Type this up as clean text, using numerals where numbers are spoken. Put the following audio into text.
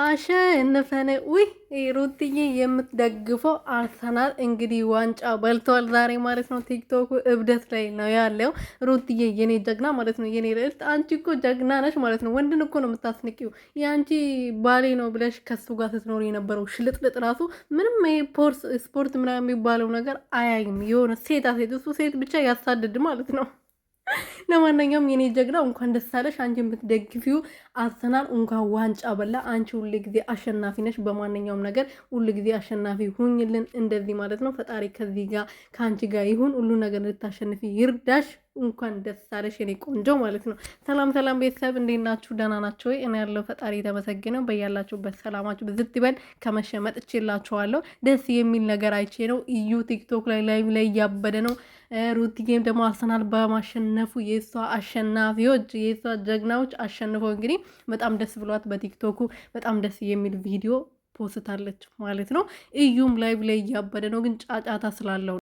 አሸነፈን። ውይ ሩትዬ የምትደግፈው አርሰናል እንግዲህ ዋንጫ በልተዋል ዛሬ ማለት ነው። ቲክቶክ እብደት ላይ ነው ያለው። ሩትዬ የኔ ጀግና ማለት ነው፣ የኔ ልዕልት፣ አንቺ እኮ ጀግና ነሽ ማለት ነው። ወንድን እኮ ነው የምታስንቂው። የአንቺ ባሌ ነው ብለሽ ከሱ ጋር ስትኖር የነበረው ሽልጥልጥ ራሱ ምንም ስፖርት ምናምን የሚባለው ነገር አያይም። የሆነ ሴት እሱ ሴት ብቻ ያሳድድ ማለት ነው። ለማንኛውም የኔ ጀግና እንኳን ደስ አለሽ። አንቺ የምትደግፊው አርሰናል እንኳን ዋንጫ በላ። አንቺ ሁሉ ጊዜ አሸናፊ ነሽ፣ በማንኛውም ነገር ሁሉ ጊዜ አሸናፊ ሁኝልን። እንደዚህ ማለት ነው። ፈጣሪ ከዚህ ጋር ከአንቺ ጋር ይሁን፣ ሁሉ ነገር ልታሸንፊ ይርዳሽ። እንኳን ደስ አለሽ የኔ ቆንጆ ማለት ነው። ሰላም ሰላም ቤተሰብ እንዴት ናችሁ? ደህና ናችሁ ወይ? እኔ ያለው ፈጣሪ የተመሰገነው። በያላችሁበት ሰላማችሁ ብዝት ይበል። ከመሸ መጥቼላችኋለሁ። ደስ የሚል ነገር አይቼ ነው። እዩ ቲክቶክ ላይ ላይቭ ላይ እያበደ ነው። ሩትዬም ደግሞ አርሰናል በማሸነፉ የእሷ አሸናፊዎች የእሷ ጀግናዎች አሸንፈው እንግዲህ በጣም ደስ ብሏት በቲክቶኩ በጣም ደስ የሚል ቪዲዮ ፖስታለች ማለት ነው። እዩም ላይቭ ላይ እያበደ ነው፣ ግን ጫጫታ ስላለው